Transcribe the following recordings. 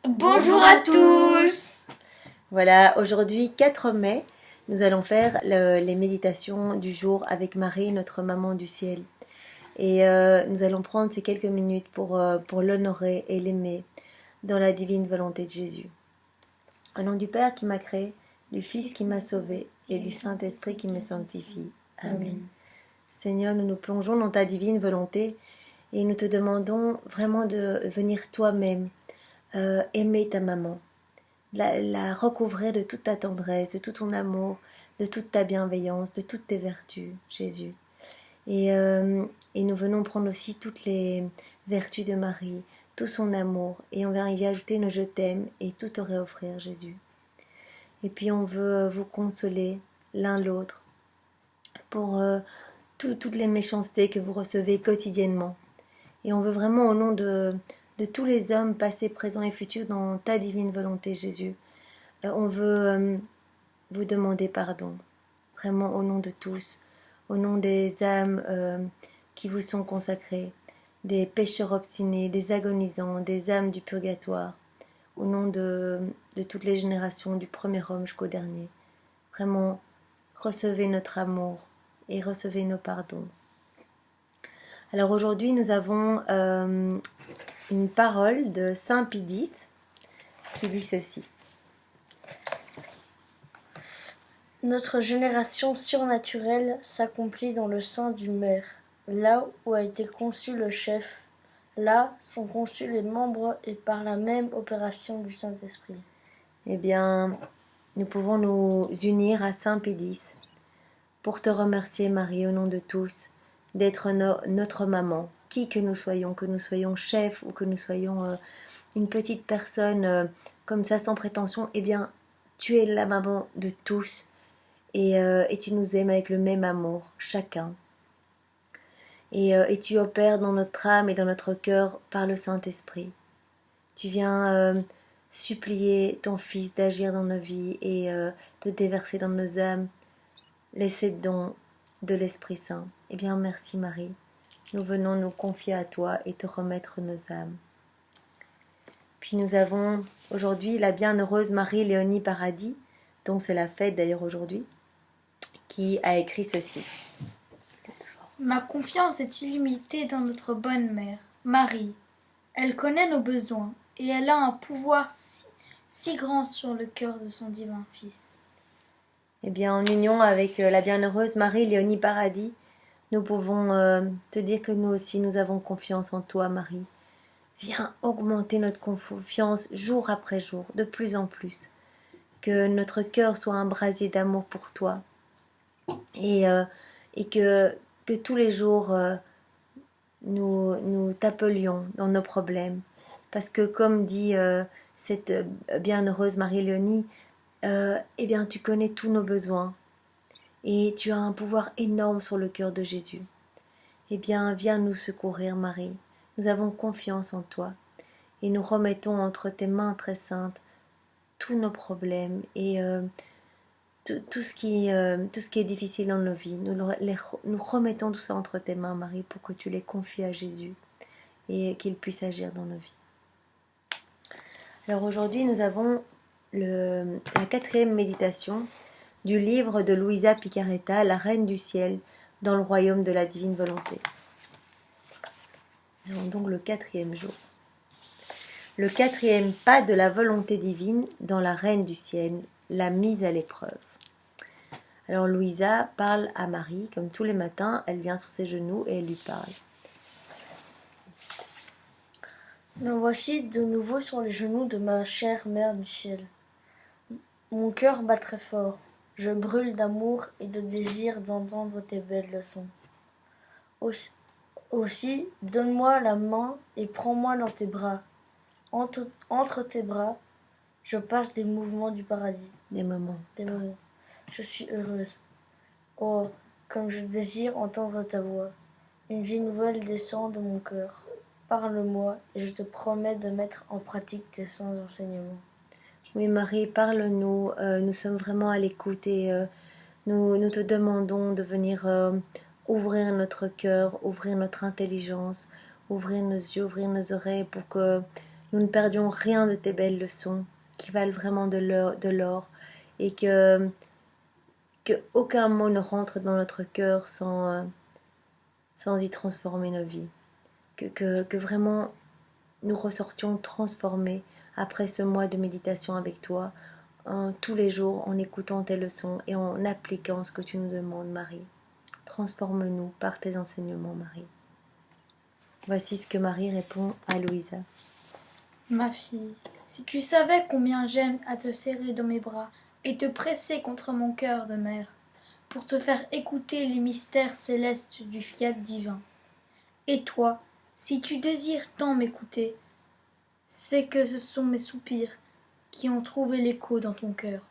Bonjour à tous. Voilà, aujourd'hui 4 mai, nous allons faire les méditations du jour avec Marie, notre maman du ciel. Et nous allons prendre ces quelques minutes pour l'honorer et l'aimer dans la divine volonté de Jésus. Au nom du Père qui m'a créé, du Fils qui m'a sauvé et du Saint-Esprit qui me sanctifie. Amen. Seigneur, nous nous plongeons dans ta divine volonté et nous te demandons vraiment de venir toi-même aimer ta maman. La recouvrir de toute ta tendresse, de tout ton amour, de toute ta bienveillance, de toutes tes vertus, Jésus. Et nous venons prendre aussi toutes les vertus de Marie, tout son amour, et on va y ajouter nos je t'aime et tout te réoffrir, Jésus. Et puis on veut vous consoler l'un l'autre pour toutes les méchancetés que vous recevez quotidiennement. Et on veut vraiment au nom de tous les hommes passés, présents et futurs dans ta divine volonté, Jésus, on veut vous demander pardon, vraiment au nom de tous, au nom des âmes qui vous sont consacrées, des pécheurs obstinés, des agonisants, des âmes du purgatoire, au nom de toutes les générations, du premier homme jusqu'au dernier. Vraiment, recevez notre amour et recevez nos pardons. Alors aujourd'hui, nous avons une parole de Saint Pie X qui dit ceci. Notre génération surnaturelle s'accomplit dans le sein du Mère, là où a été conçu le chef. Là sont conçus les membres et par la même opération du Saint-Esprit. Eh bien, nous pouvons nous unir à Saint Pie X pour te remercier, Marie, au nom de tous, d'être notre maman, qui que nous soyons chefs ou que nous soyons une petite personne comme ça sans prétention. Eh bien, tu es la maman de tous et tu nous aimes avec le même amour, chacun. Et tu opères dans notre âme et dans notre cœur par le Saint-Esprit. Tu viens supplier ton Fils d'agir dans nos vies et de déverser dans nos âmes les dons de l'Esprit Saint. Eh bien, merci Marie. Nous venons nous confier à toi et te remettre nos âmes. Puis nous avons aujourd'hui la bienheureuse Marie-Léonie Paradis, dont c'est la fête d'ailleurs aujourd'hui, qui a écrit ceci. Ma confiance est illimitée dans notre bonne mère, Marie. Elle connaît nos besoins et elle a un pouvoir si grand sur le cœur de son divin Fils. Eh bien, en union avec la bienheureuse Marie-Léonie Paradis, nous pouvons te dire que nous aussi, nous avons confiance en toi, Marie. Viens augmenter notre confiance jour après jour, de plus en plus. Que notre cœur soit un brasier d'amour pour toi. Et que tous les jours, nous t'appelions dans nos problèmes. Parce que comme dit cette bienheureuse Marie-Léonie, eh bien tu connais tous nos besoins. Et tu as un pouvoir énorme sur le cœur de Jésus. Eh bien, viens nous secourir, Marie. Nous avons confiance en toi. Et nous remettons entre tes mains très saintes tous nos problèmes et tout ce qui est difficile dans nos vies. Nous remettons tout ça entre tes mains, Marie, pour que tu les confies à Jésus et qu'il puisse agir dans nos vies. Alors aujourd'hui, nous avons la 4e méditation du livre de Luisa Picaretta, La Reine du Ciel, dans le royaume de la divine volonté. Nous avons donc le 4e jour. Le 4e pas de la volonté divine dans la Reine du Ciel, la mise à l'épreuve. Alors Louisa parle à Marie, comme tous les matins, elle vient sur ses genoux et elle lui parle. Me voici de nouveau sur les genoux de ma chère Mère du Ciel. Mon cœur bat très fort. Je brûle d'amour et de désir d'entendre tes belles leçons. Aussi, donne-moi la main et prends-moi dans tes bras. Entre tes bras, je passe des mouvements du paradis. Des moments. Je suis heureuse. Oh, comme je désire entendre ta voix. Une vie nouvelle descend de mon cœur. Parle-moi et je te promets de mettre en pratique tes saints enseignements. Oui, Marie, parle-nous. Nous sommes vraiment à l'écoute et nous te demandons de venir ouvrir notre cœur, ouvrir notre intelligence, ouvrir nos yeux, ouvrir nos oreilles pour que nous ne perdions rien de tes belles leçons, qui valent vraiment de l'or, et que aucun mot ne rentre dans notre cœur sans y transformer nos vies. Que vraiment nous ressortions transformés après ce mois de méditation avec toi, tous les jours en écoutant tes leçons et en appliquant ce que tu nous demandes, Marie. Transforme-nous par tes enseignements, Marie. Voici ce que Marie répond à Louisa. Ma fille, si tu savais combien j'aime à te serrer dans mes bras et te presser contre mon cœur de mère, pour te faire écouter les mystères célestes du fiat divin. Et toi, si tu désires tant m'écouter, c'est que ce sont mes soupirs qui ont trouvé l'écho dans ton cœur.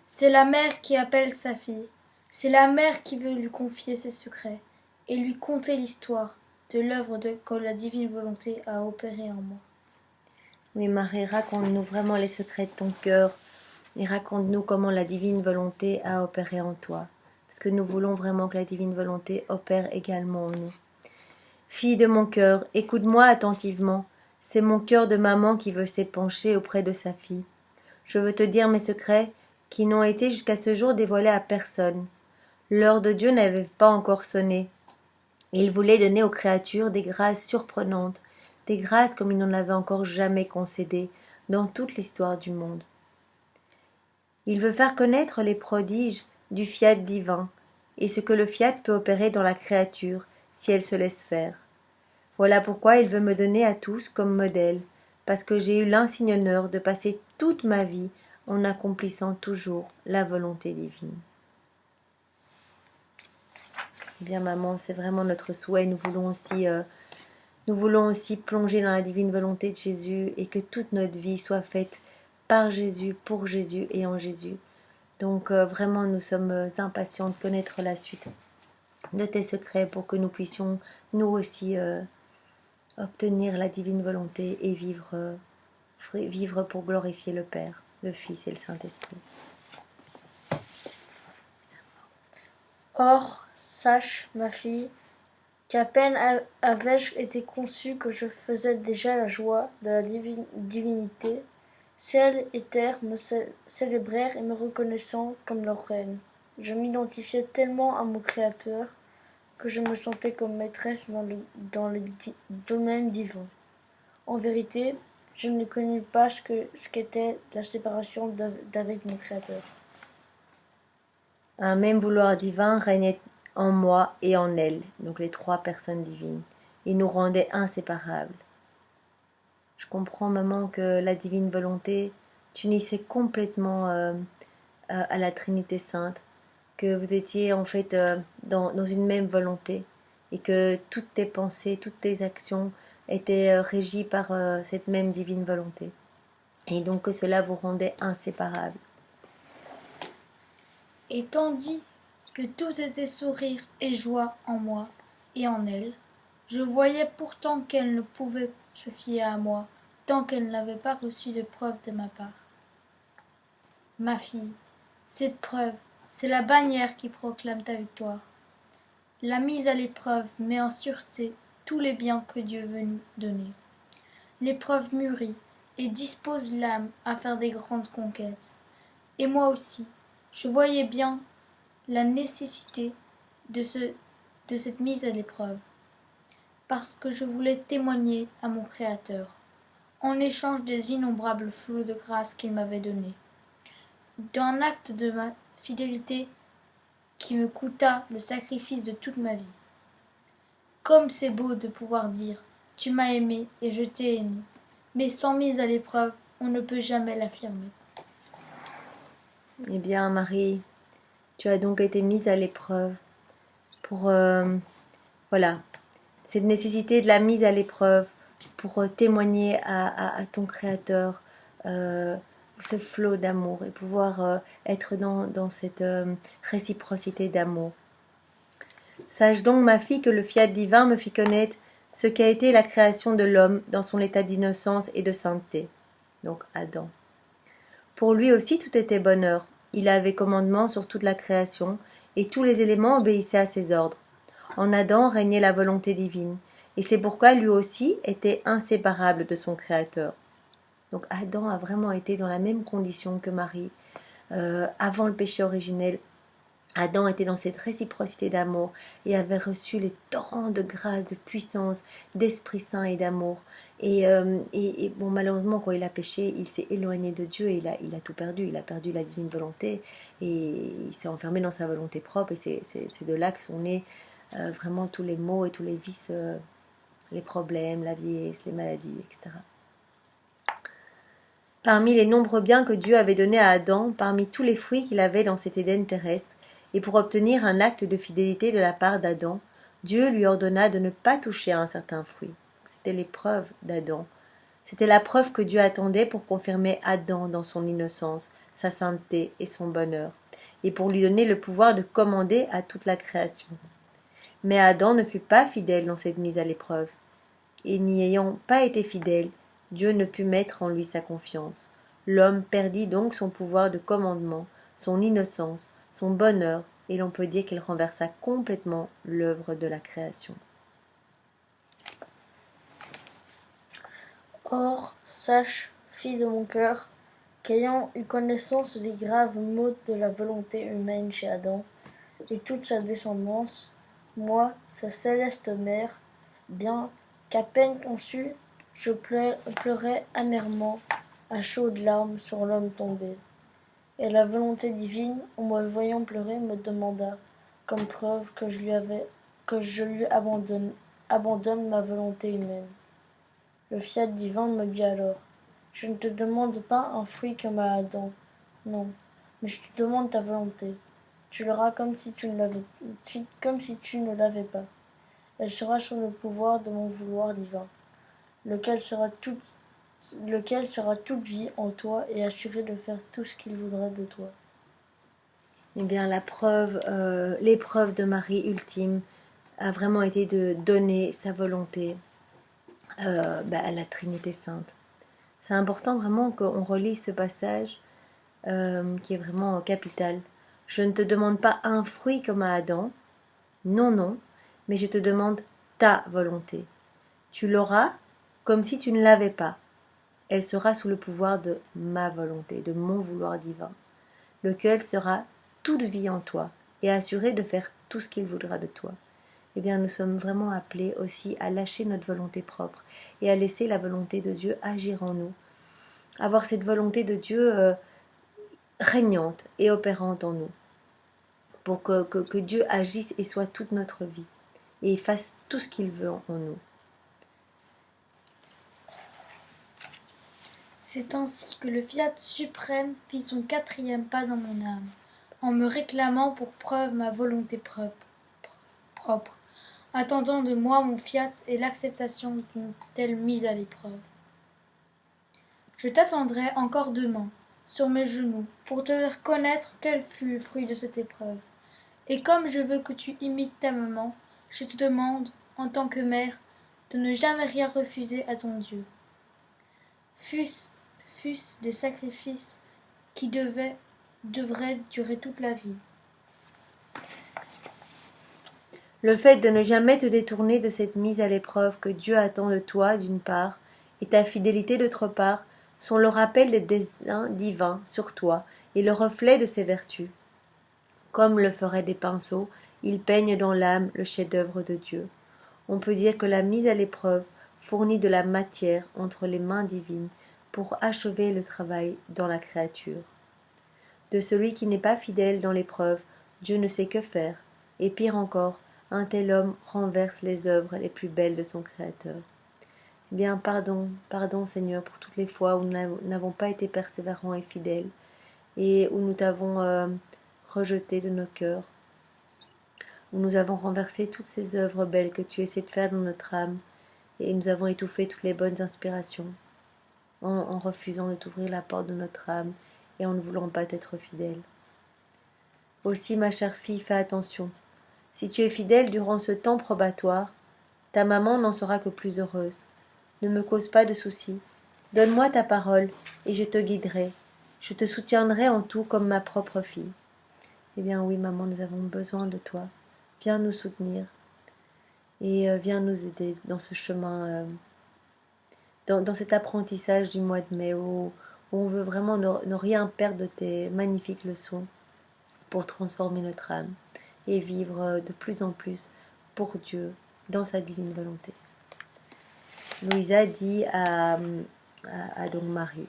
C'est la mère qui appelle sa fille, c'est la mère qui veut lui confier ses secrets et lui conter l'histoire de l'œuvre que la divine volonté a opérée en moi. Oui, Marie, raconte-nous vraiment les secrets de ton cœur et raconte-nous comment la divine volonté a opéré en toi. Parce que nous voulons vraiment que la divine volonté opère également en nous. Fille de mon cœur, écoute-moi attentivement. C'est mon cœur de maman qui veut s'épancher auprès de sa fille. Je veux te dire mes secrets qui n'ont été jusqu'à ce jour dévoilés à personne. L'heure de Dieu n'avait pas encore sonné. Il voulait donner aux créatures des grâces surprenantes, des grâces comme il n'en avait encore jamais concédé dans toute l'histoire du monde. Il veut faire connaître les prodiges du fiat divin et ce que le fiat peut opérer dans la créature si elle se laisse faire. Voilà pourquoi il veut me donner à tous comme modèle, parce que j'ai eu l'insigne honneur de passer toute ma vie en accomplissant toujours la volonté divine. Eh bien maman, c'est vraiment notre souhait, nous voulons aussi plonger dans la divine volonté de Jésus et que toute notre vie soit faite par Jésus, pour Jésus et en Jésus. Donc vraiment nous sommes impatients de connaître la suite de tes secrets pour que nous puissions nous aussi obtenir la divine volonté et vivre pour glorifier le Père, le Fils et le Saint-Esprit. Or, sache, ma fille, qu'à peine avais-je été conçue que je faisais déjà la joie de la divinité. Ciel et terre me célébrèrent et me reconnaissant comme leur reine. Je m'identifiais tellement à mon Créateur que je me sentais comme maîtresse dans le domaine divin. En vérité, je ne connus pas ce qu'était la séparation d'avec mon Créateur. Un même vouloir divin régnait en moi et en elle, donc les trois personnes divines, et nous rendait inséparables. Je comprends, maman, que la divine volonté t'unissait complètement à la Trinité Sainte, que vous étiez en fait dans une même volonté, et que toutes tes pensées, toutes tes actions étaient régies par cette même divine volonté, et donc que cela vous rendait inséparables. Et tandis que tout était sourire et joie en moi et en elle, je voyais pourtant qu'elle ne pouvait se fier à moi tant qu'elle n'avait pas reçu de preuve de ma part. Ma fille, cette preuve, c'est la bannière qui proclame ta victoire. La mise à l'épreuve met en sûreté tous les biens que Dieu veut nous donner. L'épreuve mûrit et dispose l'âme à faire des grandes conquêtes. Et moi aussi, je voyais bien la nécessité de cette mise à l'épreuve, parce que je voulais témoigner à mon Créateur, en échange des innombrables flots de grâce qu'il m'avait donnés, d'un acte de ma fidélité qui me coûta le sacrifice de toute ma vie. Comme c'est beau de pouvoir dire « Tu m'as aimé et je t'ai aimé », mais sans mise à l'épreuve, on ne peut jamais l'affirmer. Eh bien, Marie, tu as donc été mise à l'épreuve pour, voilà, cette nécessité de la mise à l'épreuve pour témoigner à ton Créateur ce flot d'amour et pouvoir être dans cette réciprocité d'amour. Sache donc, ma fille, que le fiat divin me fit connaître ce qu'a été la création de l'homme dans son état d'innocence et de sainteté, donc Adam. Pour lui aussi tout était bonheur, il avait commandement sur toute la création, et tous les éléments obéissaient à ses ordres. En Adam régnait la volonté divine, et c'est pourquoi lui aussi était inséparable de son Créateur. Donc Adam a vraiment été dans la même condition que Marie. Avant le péché originel, Adam était dans cette réciprocité d'amour et avait reçu les torrents de grâce, de puissance, d'Esprit Saint et d'amour. Et bon, malheureusement, quand il a péché, il s'est éloigné de Dieu et il a tout perdu. Il a perdu la divine volonté et il s'est enfermé dans sa volonté propre. Et c'est de là que sont nés vraiment tous les maux et tous les vices, les problèmes, la vieillesse, les maladies, etc. Parmi les nombreux biens que Dieu avait donnés à Adam, parmi tous les fruits qu'il avait dans cet Éden terrestre, et pour obtenir un acte de fidélité de la part d'Adam, Dieu lui ordonna de ne pas toucher à un certain fruit. C'était l'épreuve d'Adam. C'était la preuve que Dieu attendait pour confirmer Adam dans son innocence, sa sainteté et son bonheur, et pour lui donner le pouvoir de commander à toute la création. Mais Adam ne fut pas fidèle dans cette mise à l'épreuve, et n'y ayant pas été fidèle, Dieu ne put mettre en lui sa confiance. L'homme perdit donc son pouvoir de commandement, son innocence, son bonheur, et l'on peut dire qu'il renversa complètement l'œuvre de la création. Or, sache, fille de mon cœur, qu'ayant eu connaissance des graves maux de la volonté humaine chez Adam et toute sa descendance, moi, sa céleste mère, bien qu'à peine conçue, je pleurais amèrement à chaudes larmes sur l'homme tombé. Et la volonté divine, en me voyant pleurer, me demanda, comme preuve que je lui abandonne ma volonté humaine. Le fiat divin me dit alors, je ne te demande pas un fruit comme à Adam, non, mais je te demande ta volonté. Tu l'auras comme si tu ne l'avais pas. Elle sera sous le pouvoir de mon vouloir divin, lequel sera toute vie en toi et assuré de faire tout ce qu'il voudra de toi. Eh bien, l'épreuve de Marie ultime a vraiment été de donner sa volonté à la Trinité Sainte. C'est important vraiment qu'on relise ce passage qui est vraiment capital. Je ne te demande pas un fruit comme à Adam, non, non, mais je te demande ta volonté. Tu l'auras comme si tu ne l'avais pas. Elle sera sous le pouvoir de ma volonté, de mon vouloir divin, lequel sera toute vie en toi et assuré de faire tout ce qu'il voudra de toi. Eh bien, nous sommes vraiment appelés aussi à lâcher notre volonté propre et à laisser la volonté de Dieu agir en nous. Avoir cette volonté de Dieu régnante et opérante en nous, pour que Dieu agisse et soit toute notre vie et fasse tout ce qu'il veut en nous. C'est ainsi que le Fiat suprême fit son quatrième pas dans mon âme, en me réclamant pour preuve ma volonté propre, attendant de moi mon Fiat et l'acceptation d'une telle mise à l'épreuve. Je t'attendrai encore demain, sur mes genoux, pour te faire connaître quel fut le fruit de cette épreuve. Et comme je veux que tu imites ta maman, je te demande, en tant que mère, de ne jamais rien refuser à ton Dieu. Fût-ce des sacrifices qui devraient durer toute la vie. Le fait de ne jamais te détourner de cette mise à l'épreuve que Dieu attend de toi, d'une part, et ta fidélité, d'autre part, sont le rappel des desseins divins sur toi et le reflet de ses vertus. Comme le feraient des pinceaux, ils peignent dans l'âme le chef-d'œuvre de Dieu. On peut dire que la mise à l'épreuve fournit de la matière entre les mains divines pour achever le travail dans la créature. De celui qui n'est pas fidèle dans l'épreuve, Dieu ne sait que faire, et pire encore, un tel homme renverse les œuvres les plus belles de son Créateur. Eh bien, pardon Seigneur, pour toutes les fois où nous n'avons pas été persévérants et fidèles, et où nous t'avons rejeté de nos cœurs, où nous avons renversé toutes ces œuvres belles que tu essaies de faire dans notre âme, et nous avons étouffé toutes les bonnes inspirations, en refusant de t'ouvrir la porte de notre âme, et en ne voulant pas être fidèle. Aussi, ma chère fille, fais attention. Si tu es fidèle durant ce temps probatoire, ta maman n'en sera que plus heureuse. Ne me cause pas de soucis. Donne-moi ta parole, et je te guiderai. Je te soutiendrai en tout comme ma propre fille. Eh bien oui, maman, nous avons besoin de toi. Viens nous soutenir et viens nous aider dans ce chemin dans cet apprentissage du mois de mai où on veut vraiment ne rien perdre de tes magnifiques leçons pour transformer notre âme et vivre de plus en plus pour Dieu dans sa divine volonté. Louisa dit à donc Marie: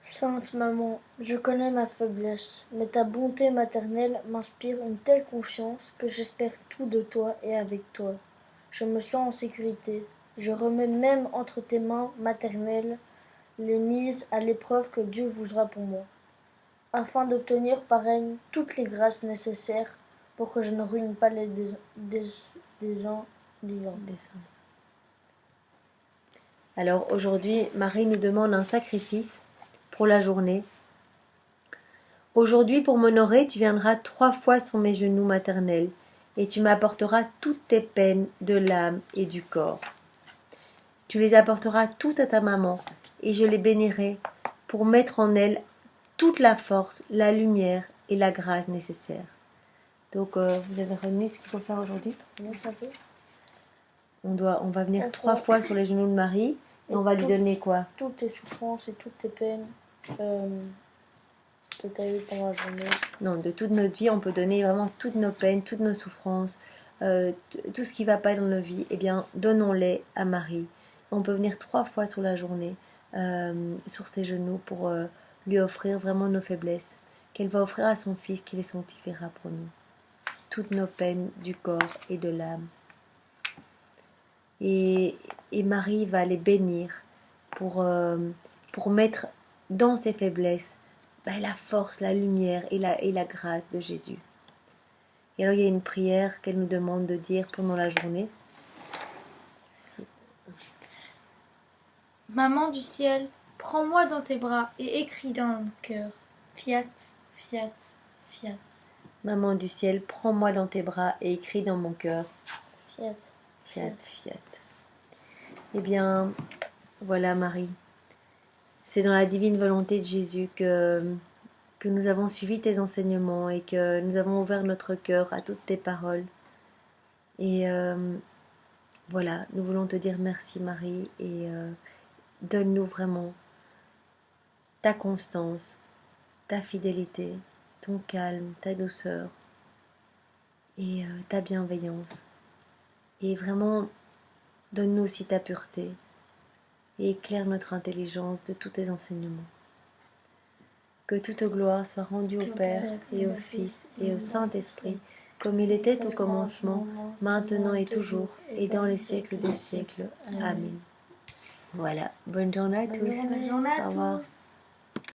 Sainte Maman, je connais ma faiblesse, mais ta bonté maternelle m'inspire une telle confiance que j'espère tout de toi et avec toi. Je me sens en sécurité. Je remets même entre tes mains maternelles les mises à l'épreuve que Dieu voudra pour moi, afin d'obtenir par elle toutes les grâces nécessaires pour que je ne ruine pas les desseins divins. Alors aujourd'hui, Marie nous demande un sacrifice pour la journée. Aujourd'hui, pour m'honorer, tu viendras 3 fois sur mes genoux maternels, et tu m'apporteras toutes tes peines de l'âme et du corps. Tu les apporteras toutes à ta maman, et je les bénirai pour mettre en elle toute la force, la lumière et la grâce nécessaires. Donc, vous avez retenu ce qu'il faut faire aujourd'hui? On va venir 3 fois sur les genoux de Marie, et on va lui donner quoi? Toutes tes souffrances et toutes tes peines que tu as eues pendant la journée. Non, de toute notre vie, on peut donner vraiment toutes nos peines, toutes nos souffrances, tout ce qui ne va pas dans nos vies, eh bien, donnons-les à Marie. On peut venir 3 fois sur la journée, sur ses genoux, pour lui offrir vraiment nos faiblesses, qu'elle va offrir à son Fils qui les sanctifiera pour nous. Toutes nos peines du corps et de l'âme. Et Marie va les bénir pour mettre dans ses faiblesses la force, la lumière et la grâce de Jésus. Et alors il y a une prière qu'elle nous demande de dire pendant la journée. Maman du ciel, prends-moi dans tes bras et écris dans mon cœur. Fiat, fiat, fiat. Maman du ciel, prends-moi dans tes bras et écris dans mon cœur. Fiat, fiat, fiat. Eh bien, voilà Marie. C'est dans la divine volonté de Jésus que nous avons suivi tes enseignements et que nous avons ouvert notre cœur à toutes tes paroles. Et voilà, nous voulons te dire merci Marie et donne-nous vraiment ta constance, ta fidélité, ton calme, ta douceur et ta bienveillance. Et vraiment, donne-nous aussi ta pureté et éclaire notre intelligence de tous tes enseignements. Que toute gloire soit rendue au Père et au Fils et au Saint-Esprit, comme il était au commencement, maintenant et toujours, et dans les siècles des siècles. Amen. Voilà, bonne journée à tous. Bonne journée à Au revoir. tous.